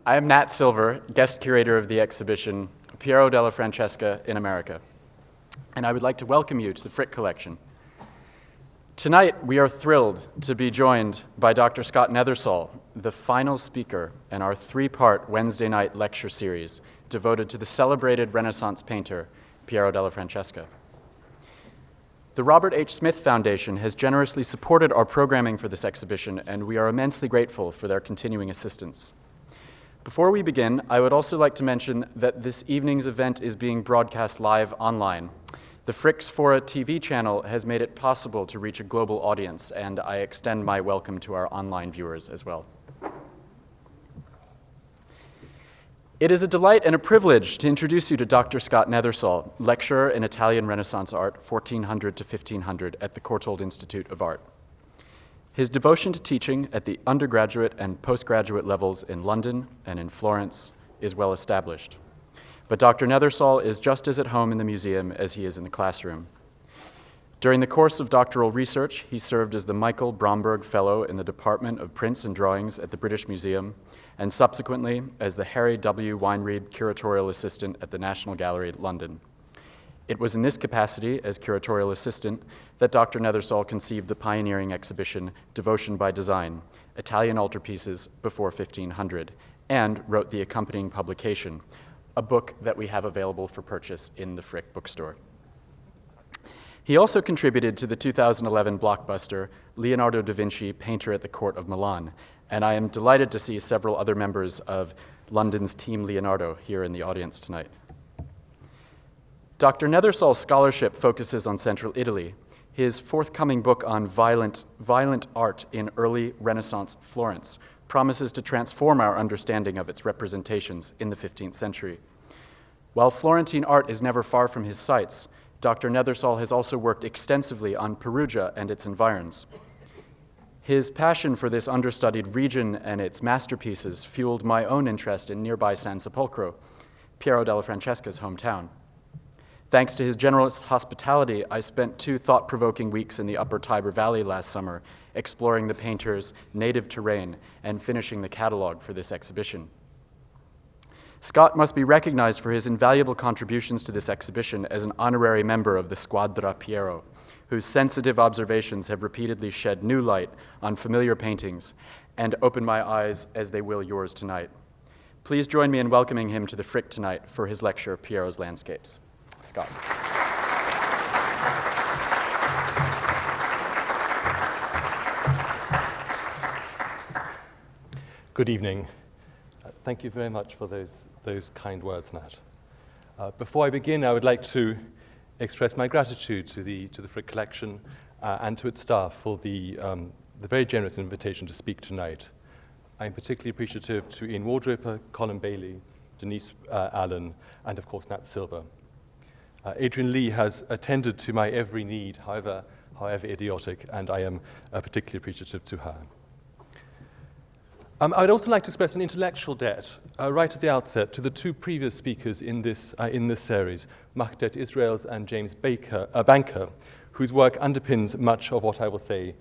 I am Nat Silver, guest curator of the exhibition Piero della Francesca in America, and I would like to welcome you to the Frick Collection. Tonight, we are thrilled to be joined by Dr. Scott Nethersole, the final speaker in our three-part Wednesday night lecture series devoted to the celebrated Renaissance painter, Piero della Francesca. The Robert H. Smith Foundation has generously supported our programming for this exhibition, and we are immensely grateful for their continuing assistance. Before we begin, I would also like to mention that this evening's event is being broadcast live online. The Fricks Fora TV channel has made it possible to reach a global audience, and I extend my welcome to our online viewers as well. It is a delight and a privilege to introduce you to Dr. Scott Nethersole, lecturer in Italian Renaissance art, 1400 to 1500 at the Courtauld Institute of Art. His devotion to teaching at the undergraduate and postgraduate levels in London and in Florence is well established. But Dr. Nethersole is just as at home in the museum as he is in the classroom. During the course of doctoral research, he served as the Michael Bromberg Fellow in the Department of Prints and Drawings at the British Museum, and subsequently as the Harry W. Weinreib Curatorial Assistant at the National Gallery, London. It was in this capacity, as curatorial assistant, that Dr. Nethersole conceived the pioneering exhibition Devotion by Design, Italian Altarpieces Before 1500, and wrote the accompanying publication, a book that we have available for purchase in the Frick bookstore. He also contributed to the 2011 blockbuster Leonardo da Vinci, Painter at the Court of Milan, and I am delighted to see several other members of London's Team Leonardo here in the audience tonight. Dr. Nethersole's scholarship focuses on Central Italy. His forthcoming book on violent art in early Renaissance Florence promises to transform our understanding of its representations in the 15th century. While Florentine art is never far from his sights, Dr. Nethersole has also worked extensively on Perugia and its environs. His passion for this understudied region and its masterpieces fueled my own interest in nearby San Sepolcro, Piero della Francesca's hometown. Thanks to his generous hospitality, I spent 2 thought-provoking weeks in the upper Tiber Valley last summer, exploring the painter's native terrain and finishing the catalog for this exhibition. Scott must be recognized for his invaluable contributions to this exhibition as an honorary member of the Squadra Piero, whose sensitive observations have repeatedly shed new light on familiar paintings and opened my eyes as they will yours tonight. Please join me in welcoming him to the Frick tonight for his lecture, Piero's Landscapes. Scott. Good evening. Thank you very much for those kind words, Nat. Before I begin, I would like to express my gratitude to the Frick Collection and to its staff for the very generous invitation to speak tonight. I'm particularly appreciative to Ian Wardroper, Colin Bailey, Denise Allen, and of course Nat Silver. Adrian Lee has attended to my every need, however idiotic, and I am particularly appreciative to her. I'd also like to express an intellectual debt right at the outset to the 2 previous speakers in this series, Mahdet Israels and James Banker, whose work underpins much of what I will say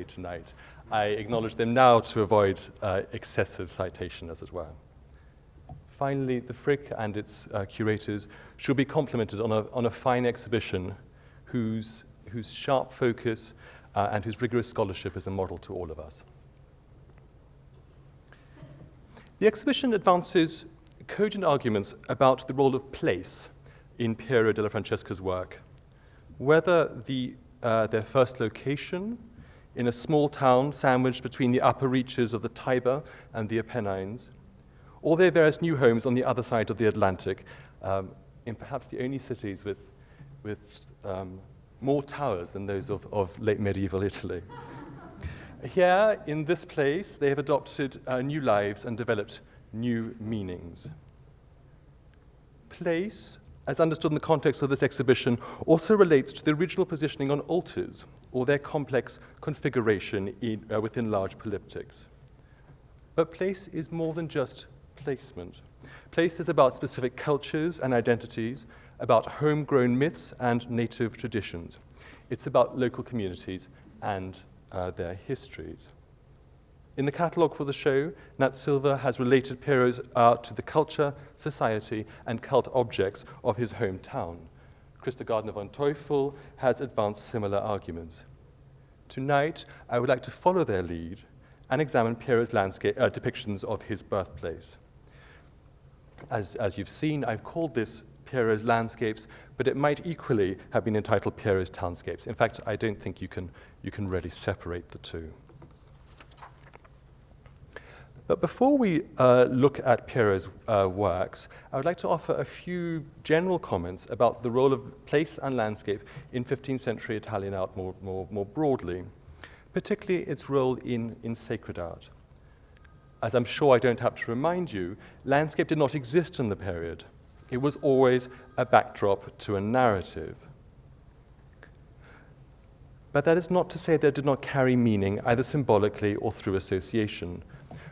tonight. I acknowledge them now to avoid excessive citation, as it were. Finally, the Frick and its curators should be complimented on a fine exhibition whose sharp focus and whose rigorous scholarship is a model to all of us. The exhibition advances cogent arguments about the role of place in Piero della Francesca's work, whether their first location in a small town sandwiched between the upper reaches of the Tiber and the Apennines, or their various new homes on the other side of the Atlantic, in perhaps the only cities with more towers than those of late medieval Italy. Here, in this place, they have adopted new lives and developed new meanings. Place, as understood in the context of this exhibition, also relates to the original positioning on altars or their complex configuration within large polyptychs. But place is more than just placement. Place is about specific cultures and identities, about homegrown myths and native traditions. It's about local communities and their histories. In the catalogue for the show, Nat Silva has related Piero's art to the culture, society, and cult objects of his hometown. Christa Gardner von Teufel has advanced similar arguments. Tonight, I would like to follow their lead and examine Piero's landscape depictions of his birthplace. As you've seen, I've called this Piero's landscapes, but it might equally have been entitled Piero's townscapes. In fact, I don't think you can really separate the two. But before we look at Piero's works, I would like to offer a few general comments about the role of place and landscape in 15th century Italian art more broadly, particularly its role in sacred art. As I'm sure I don't have to remind you, landscape did not exist in the period. It was always a backdrop to a narrative. But that is not to say that it did not carry meaning, either symbolically or through association.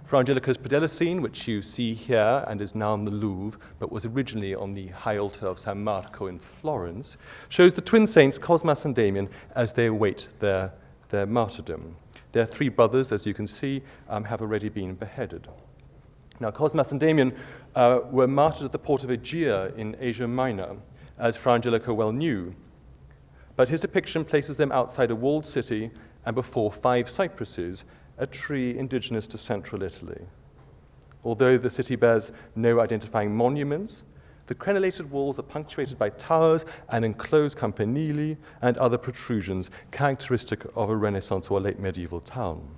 Fra Angelico's predella scene, which you see here and is now in the Louvre, but was originally on the high altar of San Marco in Florence, shows the twin saints Cosmas and Damian as they await their martyrdom. Their three brothers, as you can see, have already been beheaded. Now, Cosmas and Damian were martyred at the port of Aegea in Asia Minor, as Fra Angelico well knew. But his depiction places them outside a walled city and before 5 cypresses, a tree indigenous to central Italy. Although the city bears no identifying monuments, the crenellated walls are punctuated by towers and enclosed campanili and other protrusions characteristic of a Renaissance or late medieval town.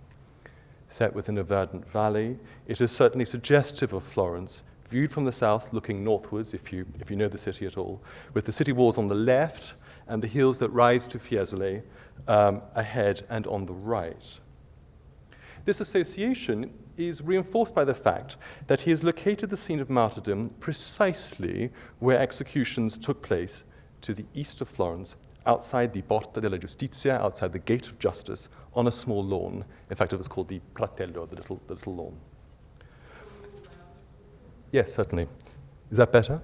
Set within a verdant valley, it is certainly suggestive of Florence, viewed from the south, looking northwards, if you know the city at all, with the city walls on the left and the hills that rise to Fiesole ahead and on the right. This association is reinforced by the fact that he has located the scene of martyrdom precisely where executions took place to the east of Florence, outside the Porta della Giustizia, outside the Gate of Justice, on a small lawn. In fact, it was called the Pratello, the little lawn. Yes, certainly. Is that better?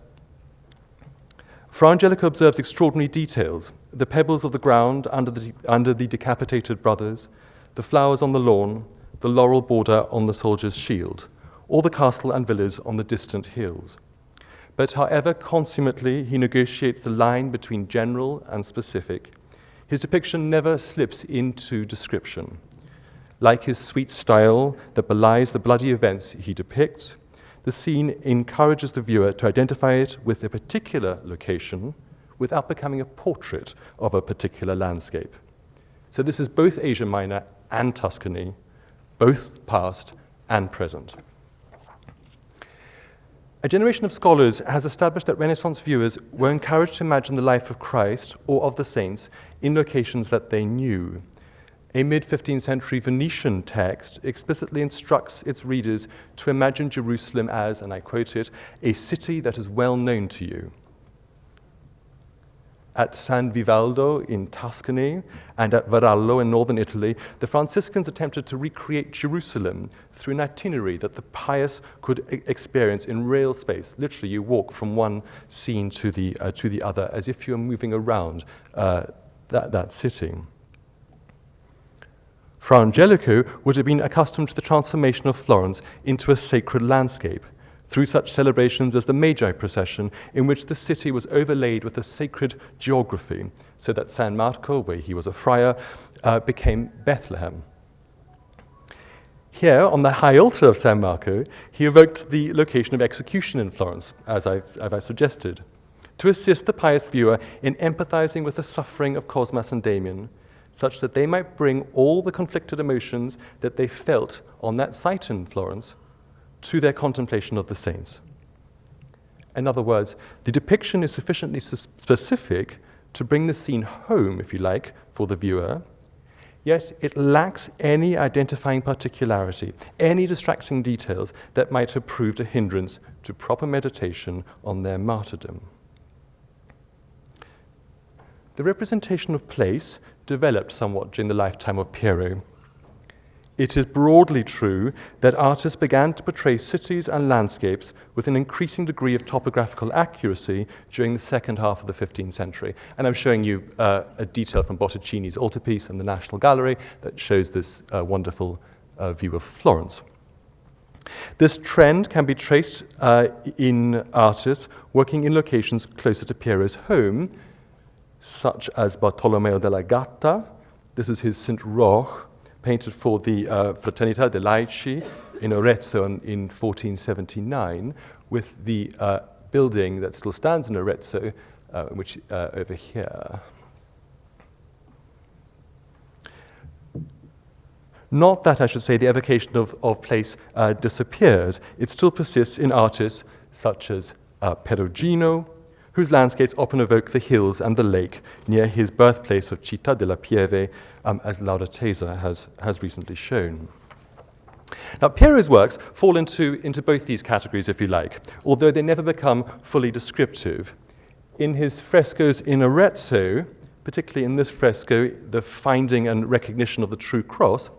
Fra Angelico observes extraordinary details: the pebbles of the ground under the decapitated brothers, the flowers on the lawn, the laurel border on the soldier's shield, or the castle and villas on the distant hills. But however consummately he negotiates the line between general and specific, his depiction never slips into description. Like his sweet style that belies the bloody events he depicts, the scene encourages the viewer to identify it with a particular location without becoming a portrait of a particular landscape. So this is both Asia Minor and Tuscany, both past and present. A generation of scholars has established that Renaissance viewers were encouraged to imagine the life of Christ or of the saints in locations that they knew. A mid-15th century Venetian text explicitly instructs its readers to imagine Jerusalem as, and I quote it, a city that is well known to you. At San Vivaldo in Tuscany and at Varallo in northern Italy, the Franciscans attempted to recreate Jerusalem through an itinerary that the pious could experience in real space. Literally, you walk from one scene to the other as if you were moving around that city. Fra Angelico would have been accustomed to the transformation of Florence into a sacred landscape, through such celebrations as the Magi procession, in which the city was overlaid with a sacred geography, so that San Marco, where he was a friar, became Bethlehem. Here, on the high altar of San Marco, he evoked the location of execution in Florence, as I've suggested, to assist the pious viewer in empathizing with the suffering of Cosmas and Damian, such that they might bring all the conflicted emotions that they felt on that site in Florence to their contemplation of the saints. In other words, the depiction is sufficiently specific to bring the scene home, if you like, for the viewer, yet it lacks any identifying particularity, any distracting details that might have proved a hindrance to proper meditation on their martyrdom. The representation of place developed somewhat during the lifetime of Piero. It is broadly true that artists began to portray cities and landscapes with an increasing degree of topographical accuracy during the second half of the 15th century. And I'm showing you a detail from Botticini's altarpiece in the National Gallery that shows this wonderful view of Florence. This trend can be traced in artists working in locations closer to Piero's home, such as Bartolomeo della Gatta. This is his St. Roch, painted for the Fraternità dei Laici in Arezzo in 1479, with the building that still stands in Arezzo, which over here. Not that, I should say, the evocation of place disappears. It still persists in artists such as Perugino, whose landscapes often evoke the hills and the lake near his birthplace of Città della Pieve, as Laura Tesa has recently shown. Now, Piero's works fall into both these categories, if you like, although they never become fully descriptive. In his frescoes in Arezzo, particularly in this fresco, the finding and recognition of the true cross,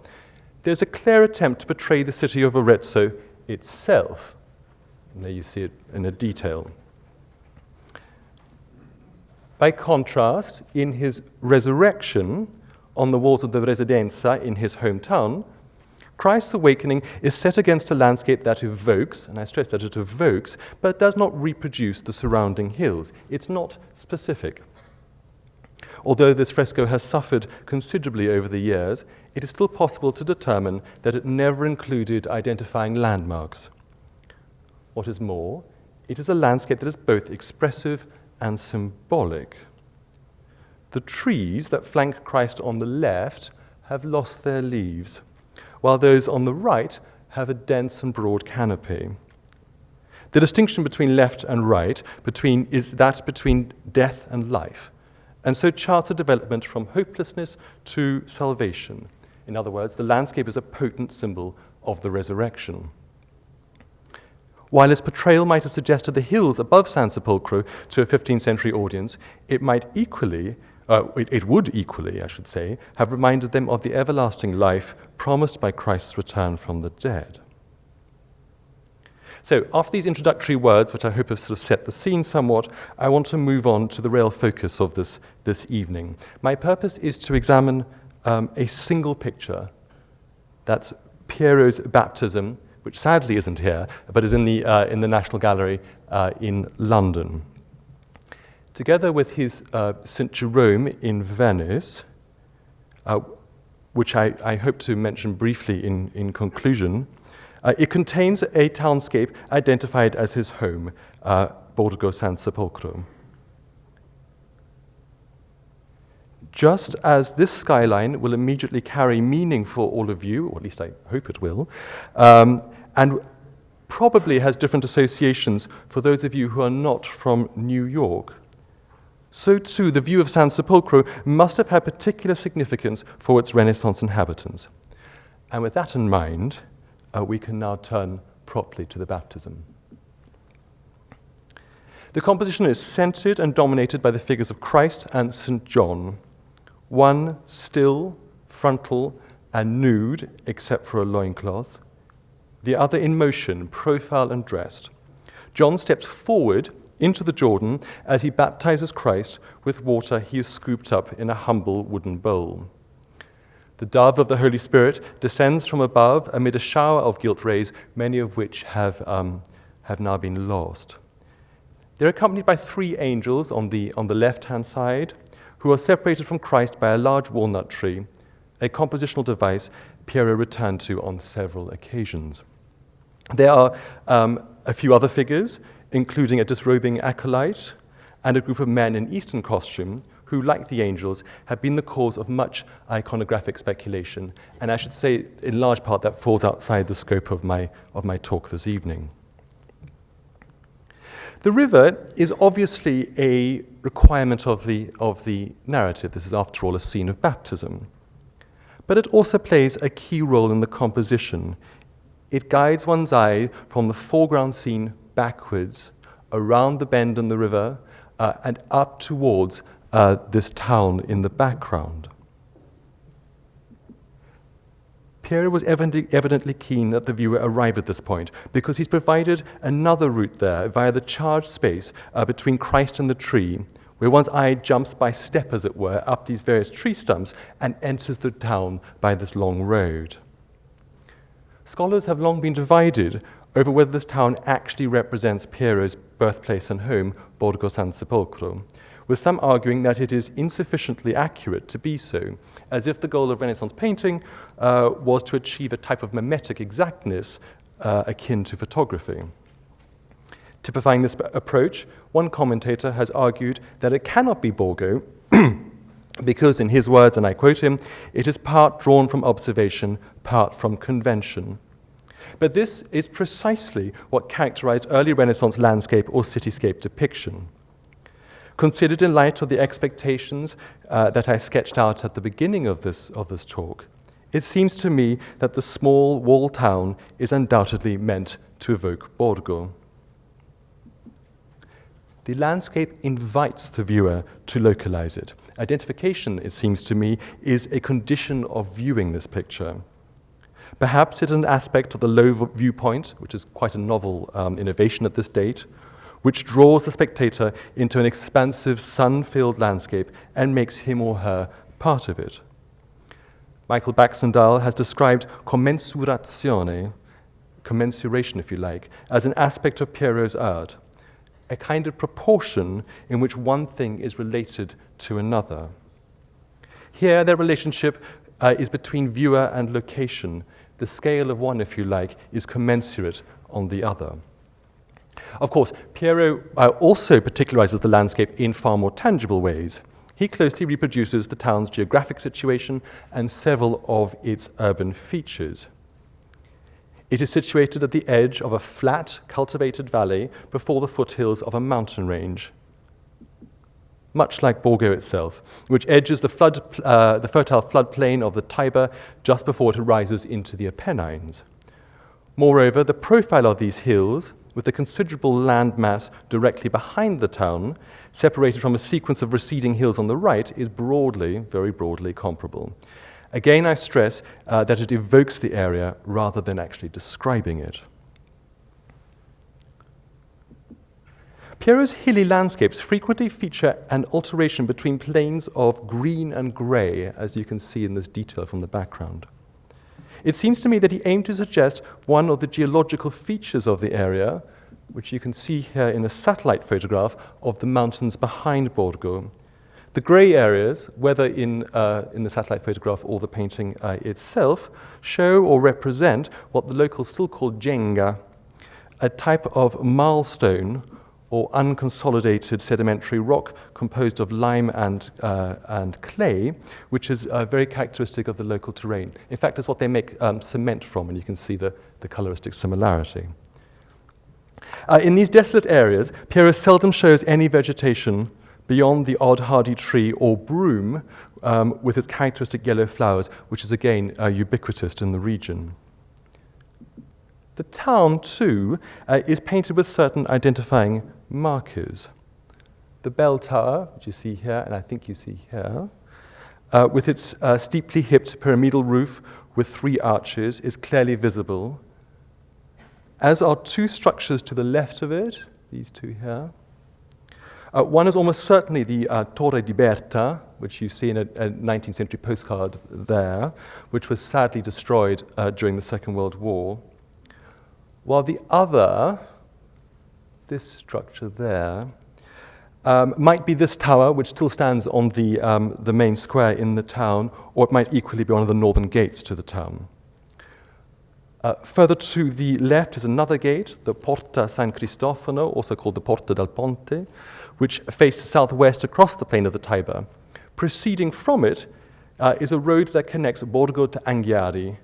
there's a clear attempt to portray the city of Arezzo itself. And there you see it in a detail. By contrast, in his Resurrection, on the walls of the Residenza in his hometown, Christ's awakening is set against a landscape that evokes, and I stress that it evokes, but does not reproduce the surrounding hills. It's not specific. Although this fresco has suffered considerably over the years, it is still possible to determine that it never included identifying landmarks. What is more, it is a landscape that is both expressive and symbolic. The trees that flank Christ on the left have lost their leaves, while those on the right have a dense and broad canopy. The distinction between left and right is that between death and life, and so charts a development from hopelessness to salvation. In other words, the landscape is a potent symbol of the resurrection. While its portrayal might have suggested the hills above San Sepolcro to a 15th century audience, it would equally, I should say, have reminded them of the everlasting life promised by Christ's return from the dead. So, after these introductory words, which I hope have sort of set the scene somewhat, I want to move on to the real focus of this evening. My purpose is to examine a single picture. That's Piero's baptism, which sadly isn't here, but is in the National Gallery in London. Together with his St. Jerome in Venice, which I hope to mention briefly in conclusion, it contains a townscape identified as his home, Borgo San Sepolcro. Just as this skyline will immediately carry meaning for all of you, or at least I hope it will, and probably has different associations for those of you who are not from New York, so too the view of San Sepolcro must have had particular significance for its Renaissance inhabitants. And with that in mind, we can now turn properly to the baptism. The composition is centered and dominated by the figures of Christ and St. John, one still, frontal, and nude, except for a loincloth, the other in motion, profile and dressed. John steps forward into the Jordan as he baptizes Christ with water he has scooped up in a humble wooden bowl. The dove of the Holy Spirit descends from above amid a shower of gilt rays, many of which have now been lost. They're accompanied by three angels on the left-hand side, who are separated from Christ by a large walnut tree, a compositional device Piero returned to on several occasions. There are a few other figures, including a disrobing acolyte and a group of men in Eastern costume who, like the angels, have been the cause of much iconographic speculation, and I should say, in large part, that falls outside the scope of my talk this evening. The river is obviously a requirement of the narrative. This is, after all, a scene of baptism. But it also plays a key role in the composition. It guides one's eye from the foreground scene backwards, around the bend in the river, and up towards this town in the background. Piero was evidently keen that the viewer arrive at this point because he's provided another route there via the charged space between Christ and the tree, where one's eye jumps by step, as it were, up these various tree stumps and enters the town by this long road. Scholars have long been divided over whether this town actually represents Piero's birthplace and home, Borgo San Sepolcro, with some arguing that it is insufficiently accurate to be so, as if the goal of Renaissance painting was to achieve a type of mimetic exactness akin to photography. Typifying this approach, one commentator has argued that it cannot be Borgo because, in his words, and I quote him, it is part drawn from observation, part from convention. But this is precisely what characterized early Renaissance landscape or cityscape depiction. Considered in light of the expectations that I sketched out at the beginning of this talk, it seems to me that the small wall town is undoubtedly meant to evoke Borgo. The landscape invites the viewer to localize it. Identification, it seems to me, is a condition of viewing this picture. Perhaps it is an aspect of the low viewpoint, which is quite a novel innovation at this date, which draws the spectator into an expansive, sun-filled landscape and makes him or her part of it. Michael Baxendale has described commensurazione, commensuration if you like, as an aspect of Piero's art, a kind of proportion in which one thing is related to another. Here, their relationship is between viewer and location. The scale of one, if you like, is commensurate on the other. Of course, Piero also particularizes the landscape in far more tangible ways. He closely reproduces the town's geographic situation and several of its urban features. It is situated at the edge of a flat, cultivated valley before the foothills of a mountain range, much like Borgo itself, which edges the fertile floodplain of the Tiber just before it rises into the Apennines. Moreover, the profile of these hills, with a considerable land mass directly behind the town, separated from a sequence of receding hills on the right, is broadly, very broadly comparable. Again, I stress that it evokes the area rather than actually describing it. Piero's hilly landscapes frequently feature an alternation between planes of green and grey, as you can see in this detail from the background. It seems to me that he aimed to suggest one of the geological features of the area, which you can see here in a satellite photograph of the mountains behind Borgo. The grey areas, whether in the satellite photograph or the painting itself, show or represent what the locals still call jenga, a type of marlstone or unconsolidated sedimentary rock composed of lime and clay, which is very characteristic of the local terrain. In fact, it's what they make cement from, and you can see the coloristic similarity. In these desolate areas, Piero seldom shows any vegetation beyond the odd hardy tree or broom with its characteristic yellow flowers, which is again ubiquitous in the region. The town, too, is painted with certain identifying markers. The bell tower, which you see here, and I think you see here, with its steeply hipped pyramidal roof with 3 arches, is clearly visible, as are 2 structures to the left of it, these 2 here. One is almost certainly the Torre di Berta, which you see in a 19th century postcard there, which was sadly destroyed during the Second World War. While the other, this structure there, might be this tower, which still stands on the main square in the town, or it might equally be one of the northern gates to the town. Further to the left is another gate, the Porta San Cristofano, also called the Porta Del Ponte, which faces southwest across the plain of the Tiber. Proceeding from it is a road that connects Borgo to Anghiari,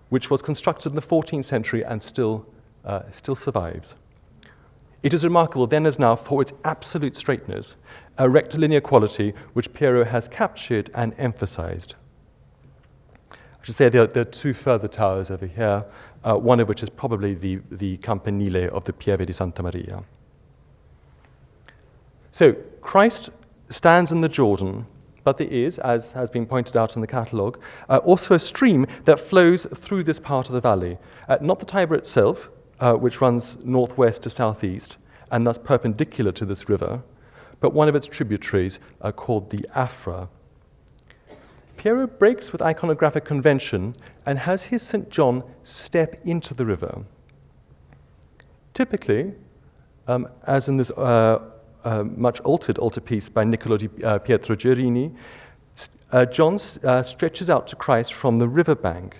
which was constructed in the 14th century and still survives. It is remarkable then as now for its absolute straightness, a rectilinear quality which Piero has captured and emphasized. I should say there are 2 further towers over here, one of which is probably the campanile of the Pieve di Santa Maria. So, Christ stands in the Jordan, but there is, as has been pointed out in the catalogue, also a stream that flows through this part of the valley. Not the Tiber itself, which runs northwest to southeast, and thus perpendicular to this river, but one of its tributaries called the Afra. Piero breaks with iconographic convention and has his St. John step into the river. Typically, as in this much altered altarpiece by Niccolò di Pietro Gerini, John stretches out to Christ from the riverbank.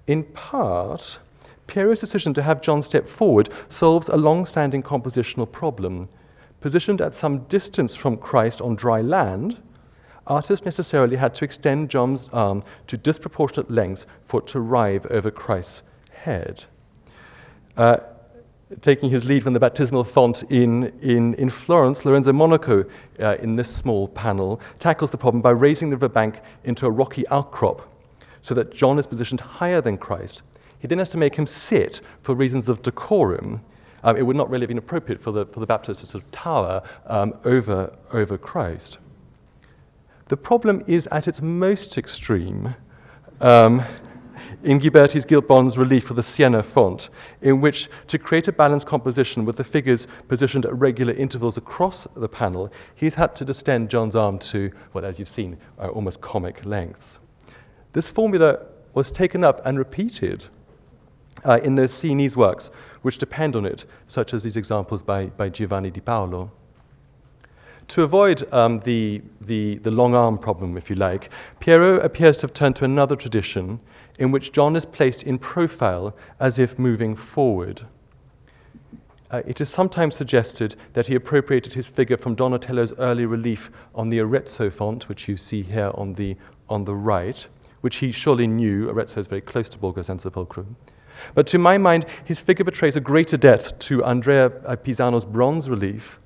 In part, Piero's decision to have John step forward solves a long-standing compositional problem. Positioned at some distance from Christ on dry land, artists necessarily had to extend John's arm to disproportionate lengths for it to arrive over Christ's head. Taking his lead from the baptismal font in Florence, Lorenzo Monaco, in this small panel, tackles the problem by raising the riverbank into a rocky outcrop so that John is positioned higher than Christ. He then has to make him sit for reasons of decorum. It would not really have been appropriate for the Baptist to sort of tower over Christ. The problem is at its most extreme in Ghiberti's gilt bronze relief of the Siena font, in which, to create a balanced composition with the figures positioned at regular intervals across the panel, he's had to distend John's arm to, well, as you've seen, almost comic lengths. This formula was taken up and repeated in those Sienese works which depend on it, such as these examples by Giovanni di Paolo. To avoid the long arm problem, if you like, Piero appears to have turned to another tradition in which John is placed in profile as if moving forward. It is sometimes suggested that he appropriated his figure from Donatello's early relief on the Arezzo font, which you see here on the right, which he surely knew. Arezzo is very close to Borgo San Sepolcro. But to my mind, his figure betrays a greater depth to Andrea Pisano's bronze relief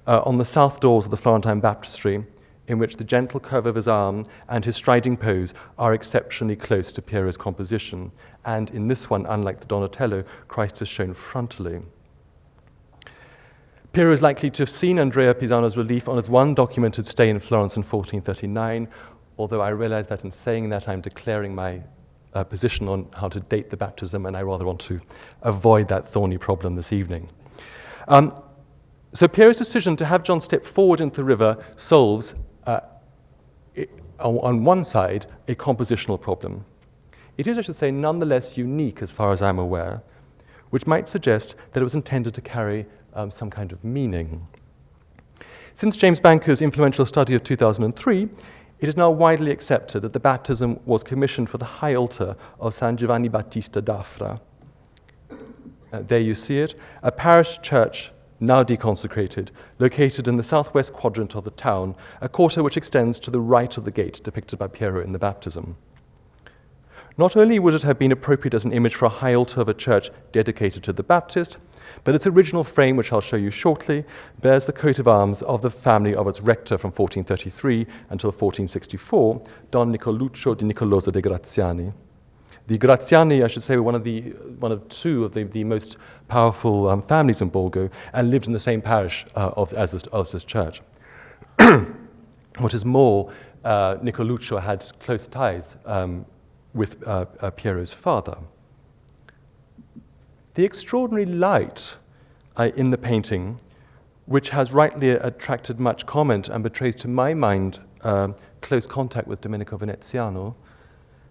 on the south doors of the Florentine baptistry, in which the gentle curve of his arm and his striding pose are exceptionally close to Piero's composition. And in this one, unlike the Donatello, Christ is shown frontally. Piero is likely to have seen Andrea Pisano's relief on his one documented stay in Florence in 1439, although I realize that in saying that I'm declaring my position on how to date the baptism, and I rather want to avoid that thorny problem this evening. So Piero's decision to have John step forward into the river solves, on one side, a compositional problem. It is, I should say, nonetheless unique as far as I'm aware, which might suggest that it was intended to carry some kind of meaning. Since James Banker's influential study of 2003, it is now widely accepted that the baptism was commissioned for the high altar of San Giovanni Battista d'Afra. There you see it, a parish church now deconsecrated, located in the southwest quadrant of the town, a quarter which extends to the right of the gate depicted by Piero in the baptism. Not only would it have been appropriate as an image for a high altar of a church dedicated to the Baptist, but its original frame, which I'll show you shortly, bears the coat of arms of the family of its rector from 1433 until 1464, Don Nicoluccio di Nicoloso de Graziani. The Graziani, I should say, were one of two of the most powerful families in Borgo, and lived in the same parish as this church. What is more, Nicoluccio had close ties with Piero's father. The extraordinary light in the painting, which has rightly attracted much comment and betrays, to my mind, close contact with Domenico Veneziano,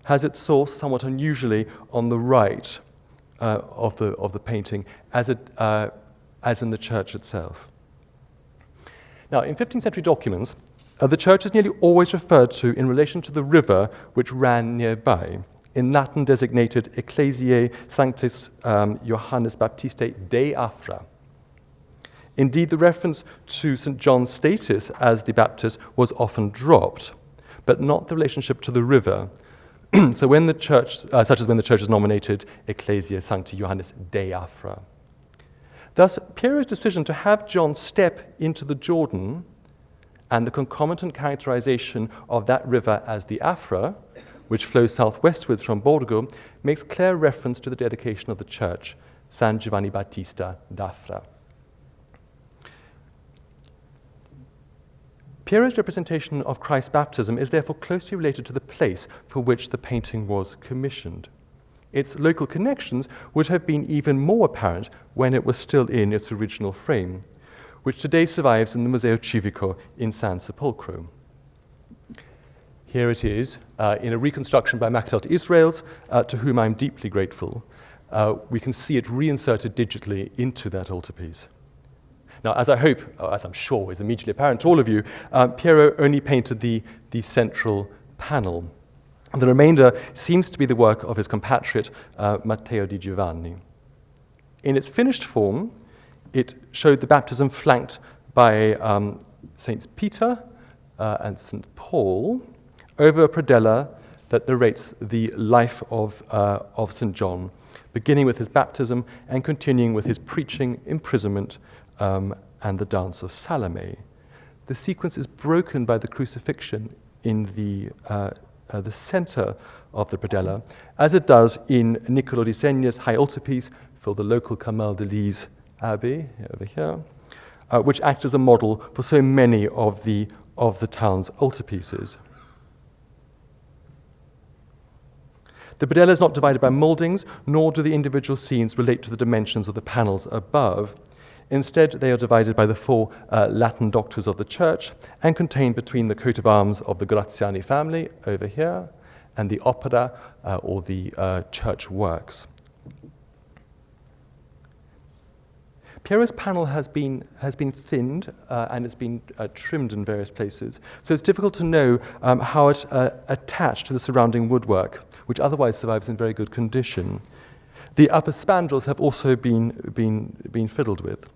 has its source somewhat unusually on the right of the painting, as in the church itself. Now, in 15th century documents, the church is nearly always referred to in relation to the river which ran nearby, in Latin designated Ecclesiae Sanctis Johannes Baptistae de Afra. Indeed, the reference to St. John's status as the Baptist was often dropped, but not the relationship to the river. So when the church, such as when the church is nominated Ecclesia Sancti Johannes de Afra. Thus, Piero's decision to have John step into the Jordan and the concomitant characterization of that river as the Afra, which flows southwestwards from Borgo, makes clear reference to the dedication of the church, San Giovanni Battista d'Afra. Piero's representation of Christ's baptism is therefore closely related to the place for which the painting was commissioned. Its local connections would have been even more apparent when it was still in its original frame. which today survives in the Museo Civico in San Sepolcro. Here it is, in a reconstruction by Makhtelt Israels, to whom I'm deeply grateful. We can see it reinserted digitally into that altarpiece. Now, as I hope, or as I'm sure is immediately apparent to all of you, Piero only painted the central panel. And the remainder seems to be the work of his compatriot, Matteo di Giovanni. In its finished form, it showed the baptism flanked by Saints Peter and St. Paul over a predella that narrates the life of St. John, beginning with his baptism and continuing with his preaching, imprisonment, and the dance of Salome. The sequence is broken by the crucifixion in the center of the predella, as it does in Niccolò di Segna's high altarpiece for the local Carmel de Lise Abbey, over here, which acts as a model for so many of the town's altarpieces. The predella is not divided by mouldings, nor do the individual scenes relate to the dimensions of the panels above. Instead, they are divided by the four Latin doctors of the church and contained between the coat of arms of the Graziani family over here and the opera or the church works. Piero's panel has been thinned and it's been trimmed in various places, so it's difficult to know how it attached to the surrounding woodwork, which otherwise survives in very good condition. The upper spandrels have also been fiddled with.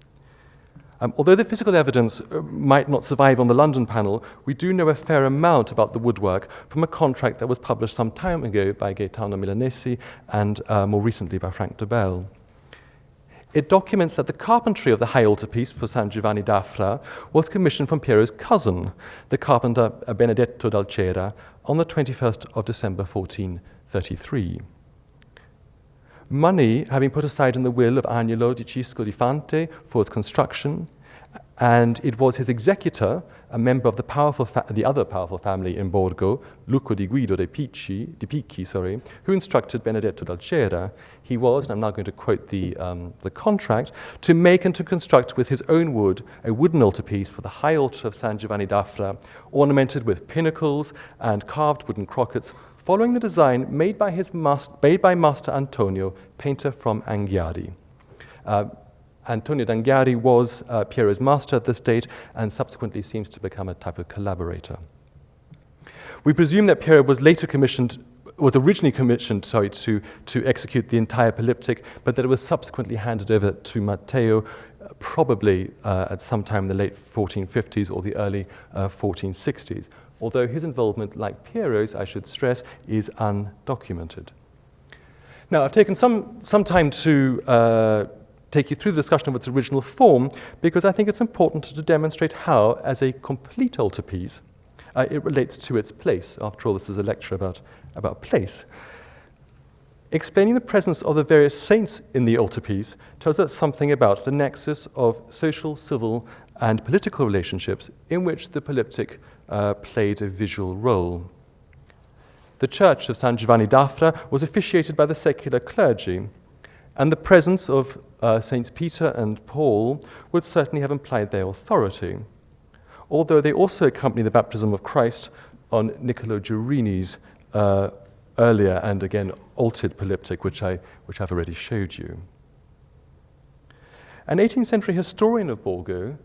Although the physical evidence might not survive on the London panel, we do know a fair amount about the woodwork from a contract that was published some time ago by Gaetano Milanesi and more recently by Frank de Bell. It documents that the carpentry of the high altarpiece for San Giovanni d'Afra was commissioned from Piero's cousin, the carpenter Benedetto d'Alcera, on the 21st of December 1433. Money had been put aside in the will of Agnolo di Cisco di Fante for its construction, and it was his executor, a member of the other powerful family in Borgo, Luco di Guido di Picchi, who instructed Benedetto d'Alcera. He was, and I'm now going to quote the contract, to make and to construct with his own wood a wooden altarpiece for the high altar of San Giovanni d'Afra, ornamented with pinnacles and carved wooden crockets, following the design made by Master Antonio, painter from Anghiari. Antonio d'Anghiari was Piero's master at this date and subsequently seems to become a type of collaborator. We presume that Piero was originally commissioned to execute the entire polyptych, but that it was subsequently handed over to Matteo, probably at some time in the late 1450s or the early 1460s, although his involvement, like Piero's, I should stress, is undocumented. Now, I've taken some time to take you through the discussion of its original form, because I think it's important to demonstrate how, as a complete altarpiece, it relates to its place. After all, this is a lecture about place. Explaining the presence of the various saints in the altarpiece tells us something about the nexus of social, civil, and political relationships in which the polyptych played a visual role. The church of San Giovanni d'Afra was officiated by the secular clergy, and the presence of Saints Peter and Paul would certainly have implied their authority, although they also accompany the baptism of Christ on Niccolò Giurini's earlier and again altered polyptych, which I've already showed you. An 18th century historian of Borgo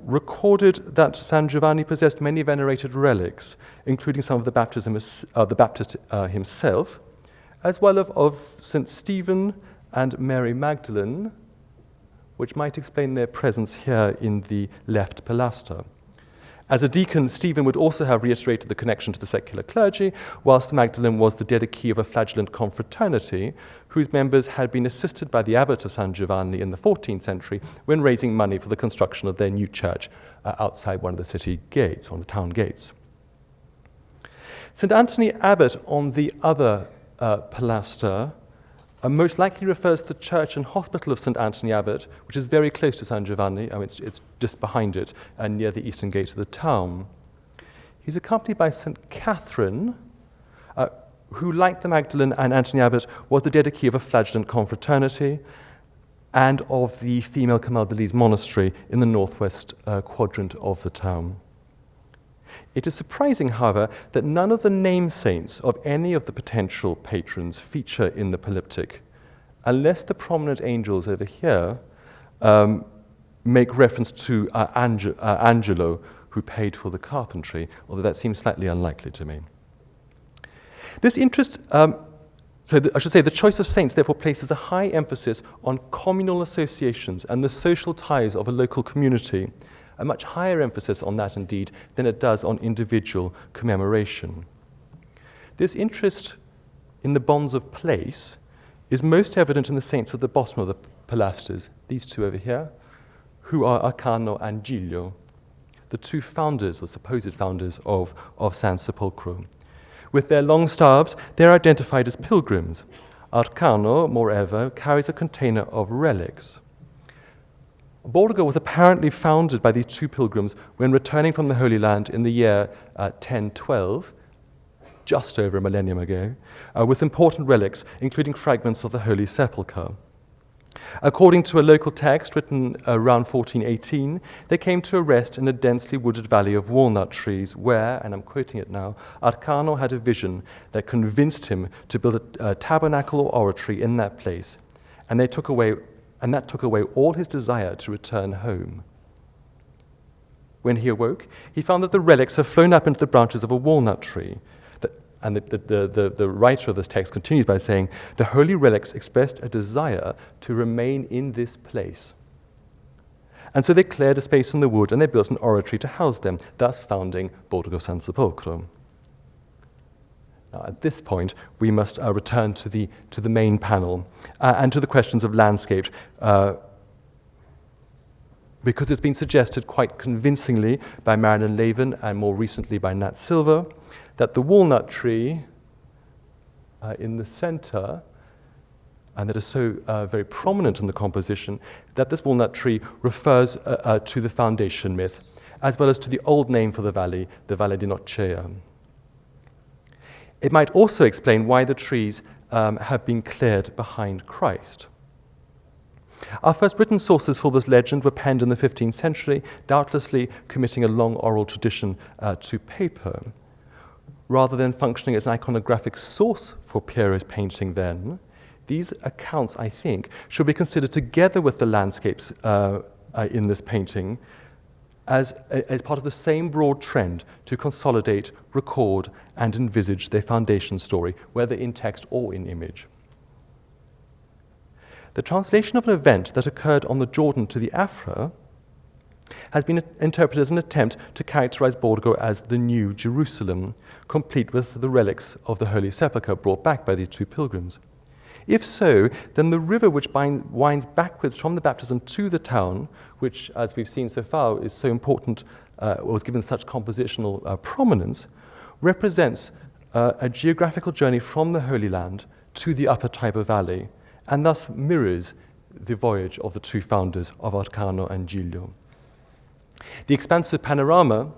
recorded that San Giovanni possessed many venerated relics, including some of the Baptist himself, as well as of St. Stephen and Mary Magdalene, which might explain their presence here in the left pilaster. As a deacon, Stephen would also have reiterated the connection to the secular clergy, whilst Magdalene was the dedicee of a flagellant confraternity, whose members had been assisted by the abbot of San Giovanni in the 14th century when raising money for the construction of their new church outside one of the city gates, on the town gates. St. Anthony Abbot on the other pilaster most likely refers to the church and hospital of St. Anthony Abbot, which is very close to San Giovanni. It's just behind it and near the eastern gate of the town. He's accompanied by St. Catherine, who, like the Magdalene and Anthony Abbot, was the dedicee of a flagellant confraternity, and of the female Camaldolese monastery in the northwest quadrant of the town. It is surprising, however, that none of the name saints of any of the potential patrons feature in the polyptych, unless the prominent angels over here make reference to Angelo, who paid for the carpentry, although that seems slightly unlikely to me. This interest, the choice of saints therefore places a high emphasis on communal associations and the social ties of a local community, a much higher emphasis on that indeed than it does on individual commemoration. This interest in the bonds of place is most evident in the saints at the bottom of the pilasters, these two over here, who are Arcano and Giglio, the two founders, or supposed founders, of San Sepolcro. With their long staves, they're identified as pilgrims. Arcano, moreover, carries a container of relics. Borgo was apparently founded by these two pilgrims when returning from the Holy Land in the year 1012, just over a millennium ago, with important relics, including fragments of the Holy Sepulchre. According to a local text written around 1418, they came to a rest in a densely wooded valley of walnut trees where, and I'm quoting it now, Arcano had a vision that convinced him to build a tabernacle or oratory in that place, and that took away all his desire to return home. When he awoke, he found that the relics had flown up into the branches of a walnut tree. And the writer of this text continues by saying, the holy relics expressed a desire to remain in this place. And so they cleared a space in the wood and they built an oratory to house them, thus founding Borgo San Sepolcro. Now, at this point, we must return to the main panel and to the questions of landscape, because it's been suggested quite convincingly by Marilyn Lavin and more recently by Nat Silver that the walnut tree in the center, and that is so very prominent in the composition, that this walnut tree refers to the foundation myth, as well as to the old name for the Valle di Nocea. It might also explain why the trees have been cleared behind Christ. Our first written sources for this legend were penned in the 15th century, doubtlessly committing a long oral tradition to paper. Rather than functioning as an iconographic source for Piero's painting then, these accounts, I think, should be considered together with the landscapes in this painting as part of the same broad trend to consolidate, record, and envisage their foundation story, whether in text or in image. The translation of an event that occurred on the Jordan to the Afra has been interpreted as an attempt to characterize Borgo as the New Jerusalem, complete with the relics of the Holy Sepulchre brought back by these two pilgrims. If so, then the river which winds backwards from the baptism to the town, which, as we've seen so far, is so important, was given such compositional prominence, represents a geographical journey from the Holy Land to the upper Tiber Valley, and thus mirrors the voyage of the two founders of Arcano and Giglio. The expansive panorama,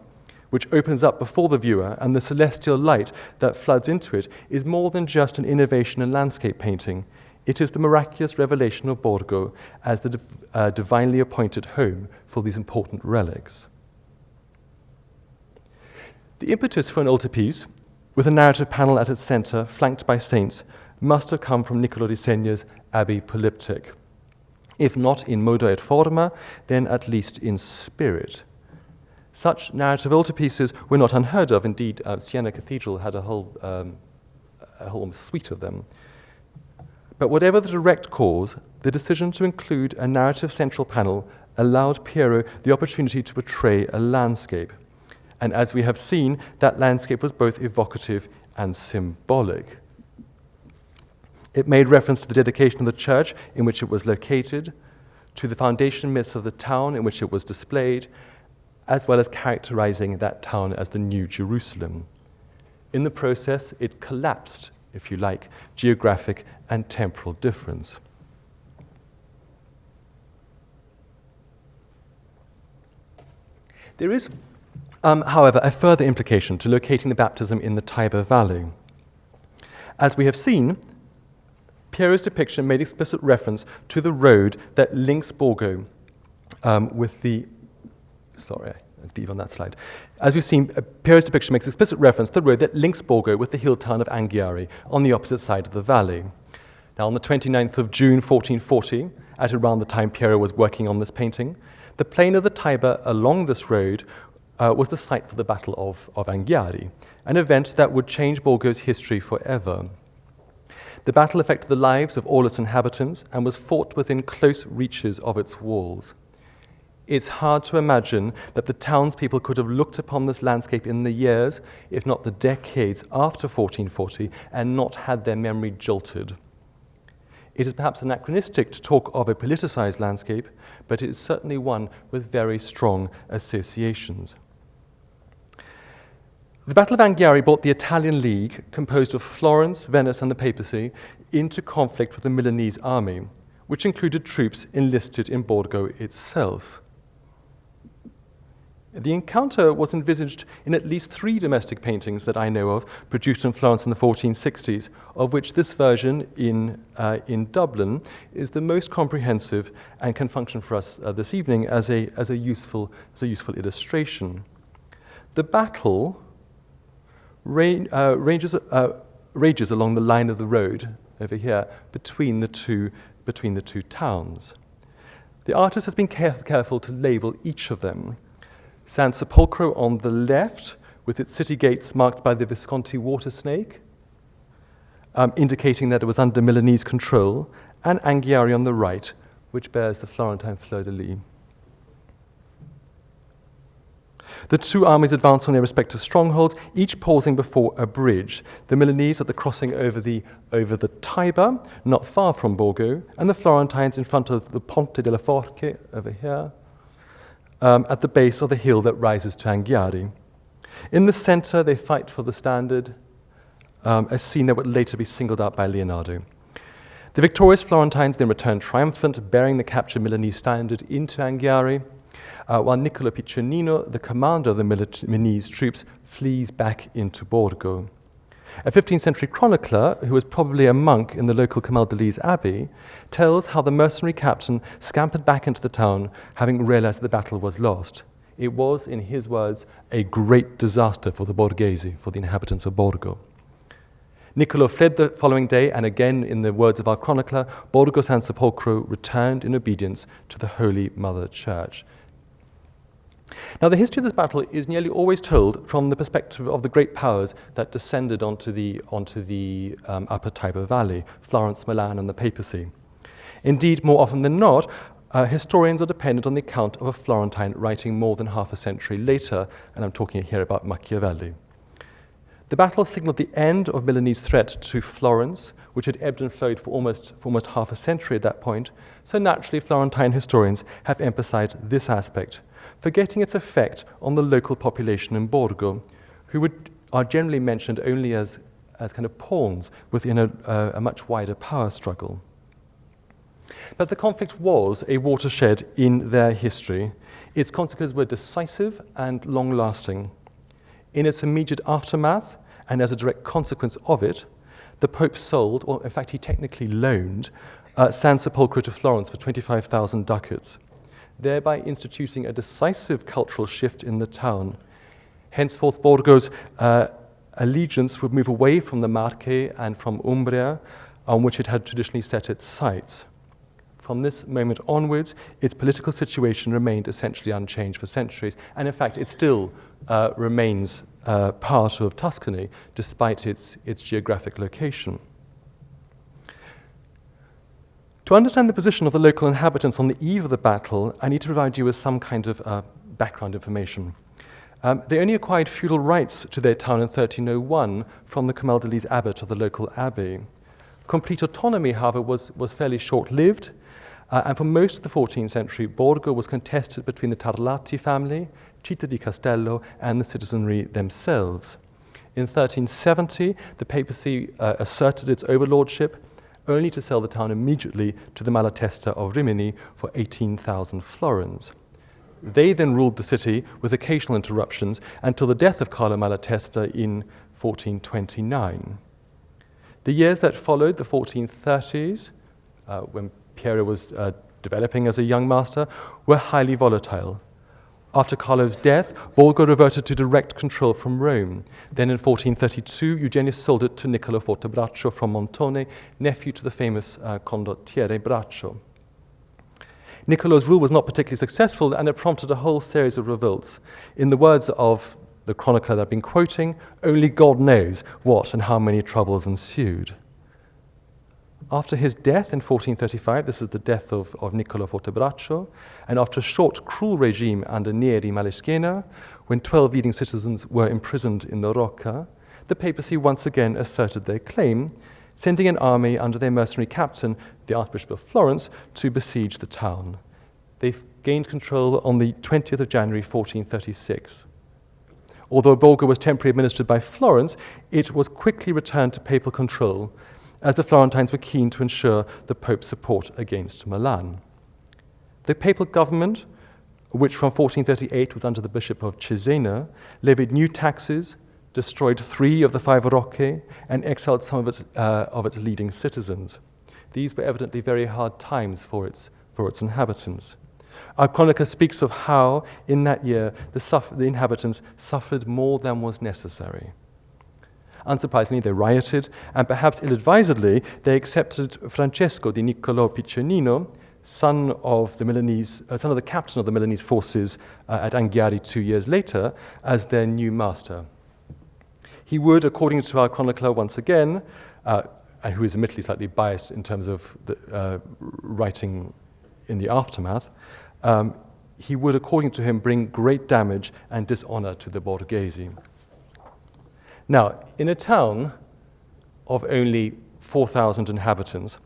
which opens up before the viewer, and the celestial light that floods into it, is more than just an innovation in landscape painting. It is the miraculous revelation of Borgo as the divinely appointed home for these important relics. The impetus for an altarpiece, with a narrative panel at its center, flanked by saints, must have come from Niccolò di Segna's Abbey Polyptych. If not in modo et forma, then at least in spirit. Such narrative altarpieces were not unheard of. Indeed, Siena Cathedral had a whole suite of them. But whatever the direct cause, the decision to include a narrative central panel allowed Piero the opportunity to portray a landscape. And as we have seen, that landscape was both evocative and symbolic. It made reference to the dedication of the church in which it was located, to the foundation myths of the town in which it was displayed, as well as characterizing that town as the New Jerusalem. In the process, it collapsed, if you like, geographic and temporal difference. There is, however, a further implication to locating the baptism in the Tiber Valley. As we have seen, Piero's depiction made explicit reference to the road that links Borgo with the... Sorry, I'll leave on that slide. As we've seen, Piero's depiction makes explicit reference to the road that links Borgo with the hill town of Anghiari on the opposite side of the valley. Now, on the 29th of June, 1440, at around the time Piero was working on this painting, the plain of the Tiber along this road was the site for the Battle of Anghiari, an event that would change Borgo's history forever. The battle affected the lives of all its inhabitants and was fought within close reaches of its walls. It's hard to imagine that the townspeople could have looked upon this landscape in the years, if not the decades, after 1440 and not had their memory jolted. It is perhaps anachronistic to talk of a politicized landscape, but it is certainly one with very strong associations. The Battle of Anghiari brought the Italian League, composed of Florence, Venice, and the papacy, into conflict with the Milanese army, which included troops enlisted in Borgo itself. The encounter was envisaged in at least 3 domestic paintings that I know of, produced in Florence in the 1460s, of which this version in Dublin is the most comprehensive and can function for us this evening as a useful illustration. The battle rages along the line of the road over here between the two towns. The artist has been careful to label each of them. San Sepolcro on the left, with its city gates marked by the Visconti water snake, indicating that it was under Milanese control, and Anghiari on the right, which bears the Florentine fleur-de-lis. The two armies advance on their respective strongholds, each pausing before a bridge. The Milanese at the crossing over the Tiber, not far from Borgo, and the Florentines in front of the Porta del Ponte over here, at the base of the hill that rises to Anghiari. In the center, they fight for the standard, a scene that would later be singled out by Leonardo. The victorious Florentines then return triumphant, bearing the captured Milanese standard into Anghiari, while Niccolo Piccinino, the commander of the Milanese troops, flees back into Borgo. A 15th-century chronicler, who was probably a monk in the local Camaldolese abbey, tells how the mercenary captain scampered back into the town, having realized that the battle was lost. It was, in his words, a great disaster for the Borghese, for the inhabitants of Borgo. Niccolo fled the following day, and again, in the words of our chronicler, Borgo San Sepolcro returned in obedience to the Holy Mother Church. Now, the history of this battle is nearly always told from the perspective of the great powers that descended onto the upper Tiber Valley, Florence, Milan, and the papacy. Indeed, more often than not, historians are dependent on the account of a Florentine writing more than half a century later, and I'm talking here about Machiavelli. The battle signaled the end of Milanese threat to Florence, which had ebbed and flowed for almost half a century at that point, so naturally Florentine historians have emphasized this aspect, forgetting its effect on the local population in Borgo, who are generally mentioned only as kind of pawns within a much wider power struggle. But the conflict was a watershed in their history. Its consequences were decisive and long-lasting. In its immediate aftermath, and as a direct consequence of it, the Pope sold, or in fact he technically loaned, San Sepolcro to Florence for 25,000 ducats, thereby instituting a decisive cultural shift in the town. Henceforth, Borgo's allegiance would move away from the Marche and from Umbria, on which it had traditionally set its sights. From this moment onwards, its political situation remained essentially unchanged for centuries, and in fact, it still remains part of Tuscany, despite its geographic location. To understand the position of the local inhabitants on the eve of the battle, I need to provide you with some kind of background information. They only acquired feudal rights to their town in 1301 from the Camaldolese abbot of the local abbey. Complete autonomy, however, was fairly short-lived, and for most of the 14th century, Borgo was contested between the Tarlati family, Città di Castello, and the citizenry themselves. In 1370, the papacy asserted its overlordship, only to sell the town immediately to the Malatesta of Rimini for 18,000 florins. They then ruled the city with occasional interruptions until the death of Carlo Malatesta in 1429. The years that followed, the 1430s, when Piero was developing as a young master, were highly volatile. After Carlo's death, Borgo reverted to direct control from Rome. Then in 1432, Eugenius sold it to Niccolo Fortebraccio from Montone, nephew to the famous condottiere Braccio. Niccolo's rule was not particularly successful, and it prompted a whole series of revolts. In the words of the chronicler that I've been quoting, only God knows what and how many troubles ensued. After his death in 1435, this is the death of Niccolo Fortebraccio, and after a short, cruel regime under Neri Maleschiena, when 12 leading citizens were imprisoned in the Rocca, the papacy once again asserted their claim, sending an army under their mercenary captain, the Archbishop of Florence, to besiege the town. They gained control on the 20th of January 1436. Although Borgo was temporarily administered by Florence, it was quickly returned to papal control, as the Florentines were keen to ensure the Pope's support against Milan. The papal government, which from 1438 was under the Bishop of Cesena, levied new taxes, destroyed 3 of the 5 Rocche, and exiled some of its leading citizens. These were evidently very hard times for its inhabitants. Our chronicler speaks of how, in that year, the inhabitants suffered more than was necessary. Unsurprisingly, they rioted, and perhaps ill-advisedly, they accepted Francesco di Niccolò Piccinino, son of the captain of the Milanese forces at Anghiari 2 years later, as their new master. He would, according to our chronicler once again, and who is admittedly slightly biased in terms of the writing in the aftermath, he would, according to him, bring great damage and dishonor to the Borghese. Now, in a town of only 4,000 inhabitants,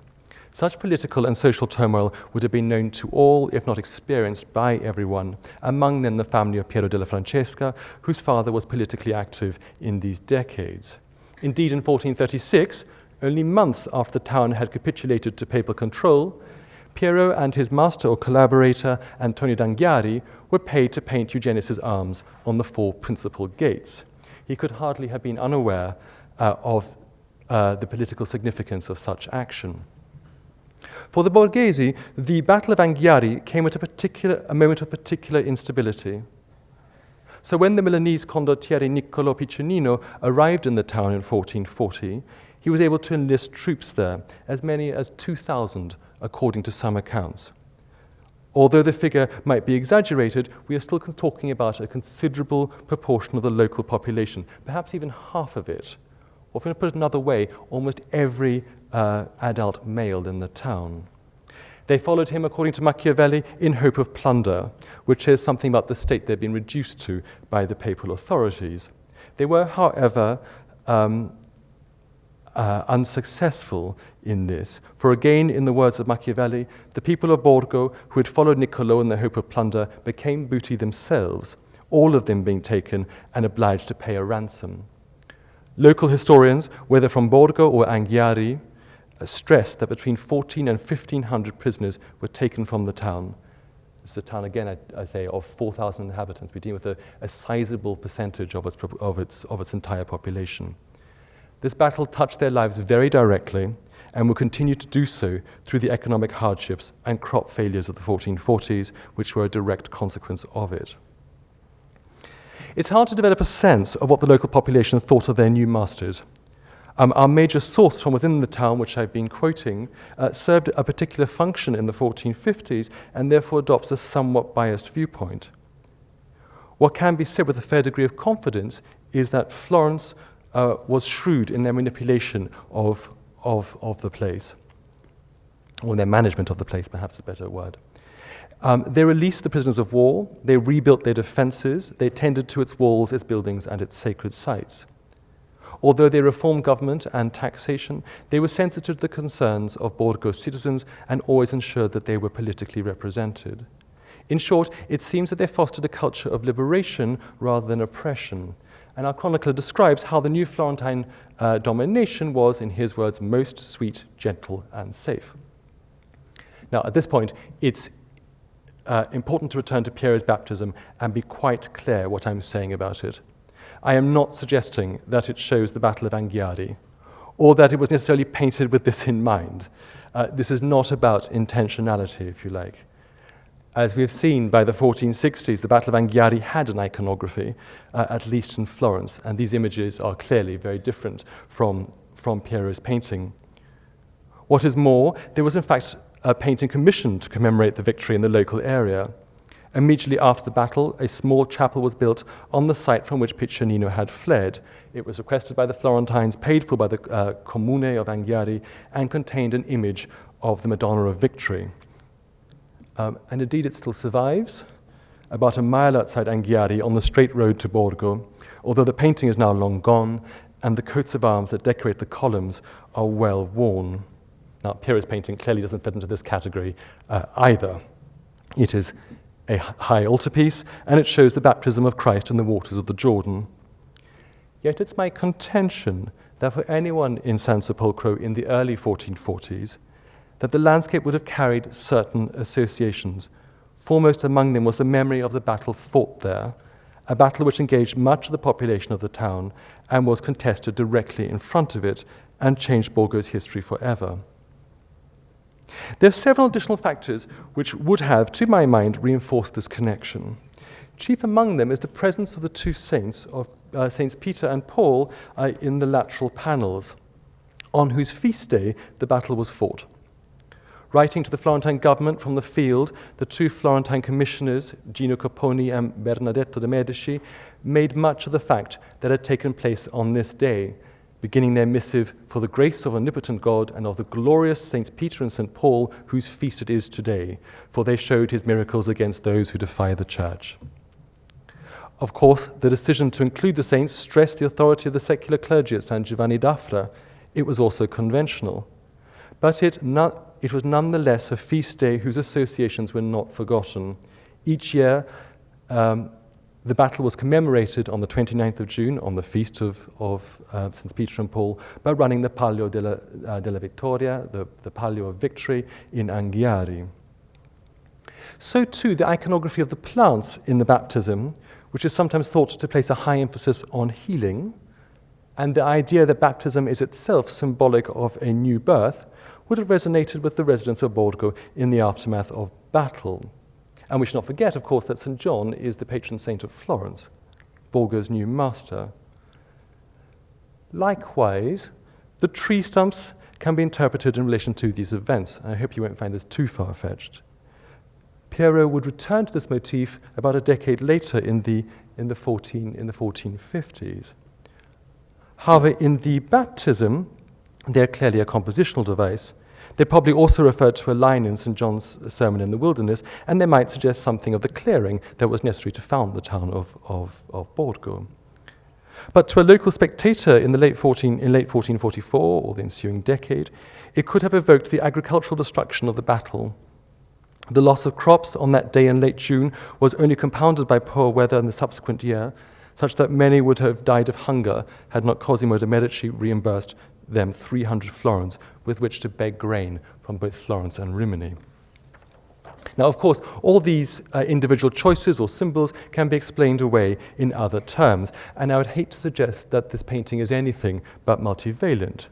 such political and social turmoil would have been known to all, if not experienced by everyone, among them the family of Piero della Francesca, whose father was politically active in these decades. Indeed, in 1436, only months after the town had capitulated to papal control, Piero and his master or collaborator, Antonio d'Anghiari, were paid to paint Eugenius's arms on the 4 principal gates. He could hardly have been unaware of the political significance of such action. For the Borghese, the Battle of Anghiari came at a moment of particular instability. So when the Milanese condottiere Niccolò Piccinino arrived in the town in 1440, he was able to enlist troops there, as many as 2,000 according to some accounts. Although the figure might be exaggerated, we are still talking about a considerable proportion of the local population, perhaps even half of it. Or if we put it another way, almost every adult male in the town. They followed him, according to Machiavelli, in hope of plunder, which is something about the state they'd been reduced to by the papal authorities. They were, however, unsuccessful in this, for again, in the words of Machiavelli, the people of Borgo, who had followed Niccolò in the hope of plunder, became booty themselves, all of them being taken and obliged to pay a ransom. Local historians, whether from Borgo or Anghiari, stressed that between 1,400 and 1,500 prisoners were taken from the town. It's a town, again, I say, of 4,000 inhabitants. We deal with a sizable percentage of its entire population. This battle touched their lives very directly and will continue to do so through the economic hardships and crop failures of the 1440s, which were a direct consequence of it. It's hard to develop a sense of what the local population thought of their new masters. Our major source from within the town, which I've been quoting, served a particular function in the 1450s and therefore adopts a somewhat biased viewpoint. What can be said with a fair degree of confidence is that Florence was shrewd in their manipulation of the place, or their management of the place, perhaps a better word. They released the prisoners of war, they rebuilt their defenses, they tended to its walls, its buildings, and its sacred sites. Although they reformed government and taxation, they were sensitive to the concerns of Borgo's citizens and always ensured that they were politically represented. In short, it seems that they fostered a culture of liberation rather than oppression. And our chronicler describes how the new Florentine domination was, in his words, most sweet, gentle, and safe. Now, at this point, it's important to return to Piero's baptism and be quite clear what I'm saying about it. I am not suggesting that it shows the Battle of Anghiari, or that it was necessarily painted with this in mind. This is not about intentionality, if you like. As we have seen by the 1460s, the Battle of Anghiari had an iconography, at least in Florence, and these images are clearly very different from Piero's painting. What is more, there was in fact a painting commissioned to commemorate the victory in the local area. Immediately after the battle, a small chapel was built on the site from which Piccinino had fled. It was requested by the Florentines, paid for by the Comune of Anghiari, and contained an image of the Madonna of Victory. And indeed, it still survives, about a mile outside Anghiari on the straight road to Borgo, although the painting is now long gone, and the coats of arms that decorate the columns are well worn. Now, Piero's painting clearly doesn't fit into this category either. It is a high altarpiece, and it shows the baptism of Christ in the waters of the Jordan. Yet it's my contention that for anyone in San Sepolcro in the early 1440s, that the landscape would have carried certain associations. Foremost among them was the memory of the battle fought there, a battle which engaged much of the population of the town and was contested directly in front of it and changed Borgo's history forever. There are several additional factors which would have, to my mind, reinforced this connection. Chief among them is the presence of the two saints, of Saints Peter and Paul, in the lateral panels, on whose feast day the battle was fought. Writing to the Florentine government from the field, the two Florentine commissioners, Gino Capponi and Bernardetto de' Medici, made much of the fact that had taken place on this day, beginning their missive, "For the grace of omnipotent God and of the glorious Saints Peter and St. Paul, whose feast it is today, for they showed his miracles against those who defy the church." Of course, the decision to include the saints stressed the authority of the secular clergy at San Giovanni d'Afra. It was also conventional. But it was nonetheless a feast day whose associations were not forgotten. Each year, the battle was commemorated on the 29th of June, on the feast of St. Peter and Paul, by running the Palio della Vittoria, the Palio of Victory, in Anghiari. So too, the iconography of the plants in the baptism, which is sometimes thought to place a high emphasis on healing, and the idea that baptism is itself symbolic of a new birth, would have resonated with the residents of Borgo in the aftermath of battle. And we should not forget, of course, that St. John is the patron saint of Florence, Borgo's new master. Likewise, the tree stumps can be interpreted in relation to these events. I hope you won't find this too far-fetched. Piero would return to this motif about a decade later in the 1450s. However, in the baptism, they're clearly a compositional device. They probably also referred to a line in St. John's Sermon in the Wilderness, and they might suggest something of the clearing that was necessary to found the town of Borgo. But to a local spectator in late 1444 or the ensuing decade, it could have evoked the agricultural destruction of the battle. The loss of crops on that day in late June was only compounded by poor weather in the subsequent year, such that many would have died of hunger had not Cosimo de' Medici reimbursed them 300 florins with which to beg grain from both Florence and Rimini. Now, of course, all these individual choices or symbols can be explained away in other terms, and I would hate to suggest that this painting is anything but multivalent.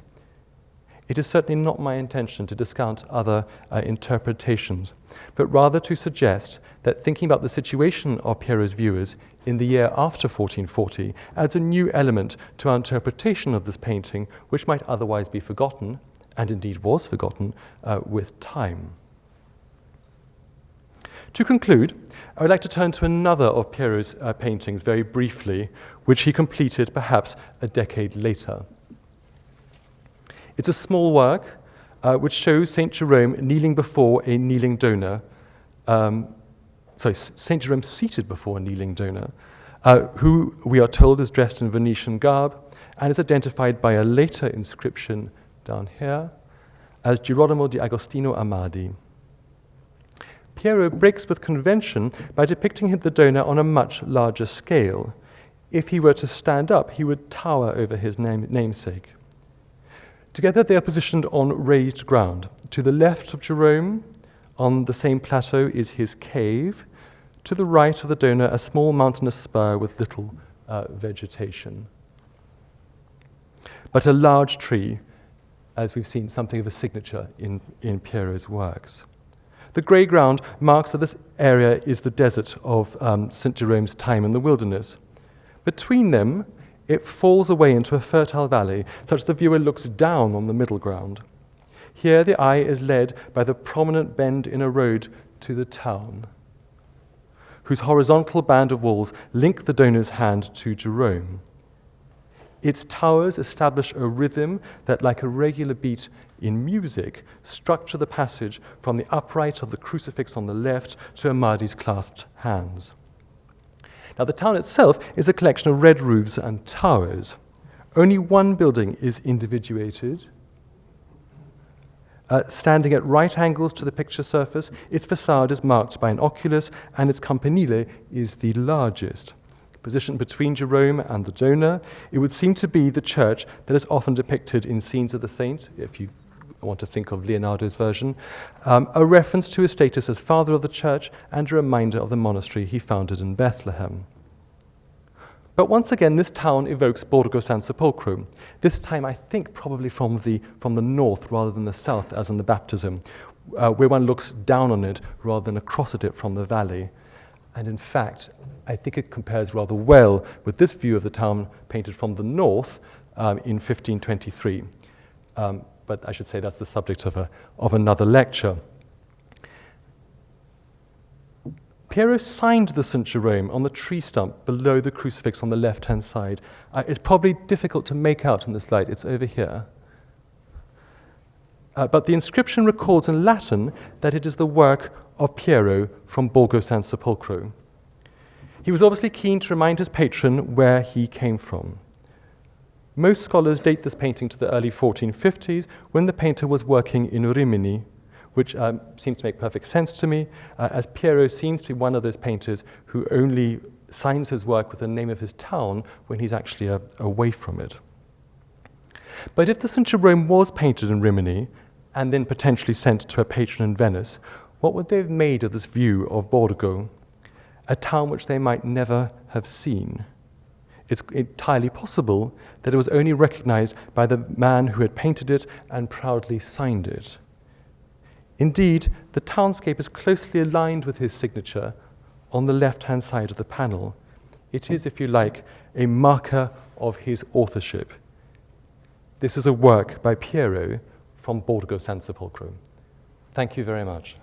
It is certainly not my intention to discount other interpretations, but rather to suggest that thinking about the situation of Piero's viewers in the year after 1440 adds a new element to our interpretation of this painting, which might otherwise be forgotten, and indeed was forgotten, with time. To conclude, I would like to turn to another of Piero's paintings very briefly, which he completed perhaps a decade later. It's a small work which shows St. Jerome kneeling before a kneeling donor, St. Jerome seated before a kneeling donor, who we are told is dressed in Venetian garb and is identified by a later inscription down here as Girolamo di Agostino Amadi. Piero breaks with convention by depicting the donor on a much larger scale. If he were to stand up, he would tower over his namesake. Together they are positioned on raised ground. To the left of Jerome, on the same plateau, is his cave. To the right of the donor, a small mountainous spur with little vegetation. But a large tree, as we've seen, something of a signature in Piero's works. The grey ground marks that this area is the desert of St. Jerome's time in the wilderness. Between them, it falls away into a fertile valley, such that the viewer looks down on the middle ground. Here, the eye is led by the prominent bend in a road to the town, whose horizontal band of walls link the donor's hand to Jerome. Its towers establish a rhythm that, like a regular beat in music, structure the passage from the upright of the crucifix on the left to Amadi's clasped hands. Now, the town itself is a collection of red roofs and towers. Only one building is individuated. Standing at right angles to the picture surface, its facade is marked by an oculus, and its campanile is the largest. Positioned between Jerome and the donor, it would seem to be the church that is often depicted in Scenes of the Saint, if you want to think of Leonardo's version, a reference to his status as father of the church and a reminder of the monastery he founded in Bethlehem. But once again, this town evokes Borgo San Sepolcro, this time I think probably from the north rather than the south, as in the baptism, where one looks down on it rather than across at it from the valley. And in fact, I think it compares rather well with this view of the town painted from the north in 1523. But I should say that's the subject of another lecture. Piero signed the St. Jerome on the tree stump below the crucifix on the left-hand side. It's probably difficult to make out in this light. It's over here. But the inscription records in Latin that it is the work of Piero from Borgo San Sepolcro. He was obviously keen to remind his patron where he came from. Most scholars date this painting to the early 1450s, when the painter was working in Rimini, which seems to make perfect sense to me, as Piero seems to be one of those painters who only signs his work with the name of his town when he's actually away from it. But if the St. Jerome was painted in Rimini, and then potentially sent to a patron in Venice, what would they have made of this view of Borgo, a town which they might never have seen? It's entirely possible that it was only recognized by the man who had painted it and proudly signed it. Indeed, the townscape is closely aligned with his signature on the left-hand side of the panel. It is, if you like, a marker of his authorship. This is a work by Piero from Borgo San Sepolcro. Thank you very much.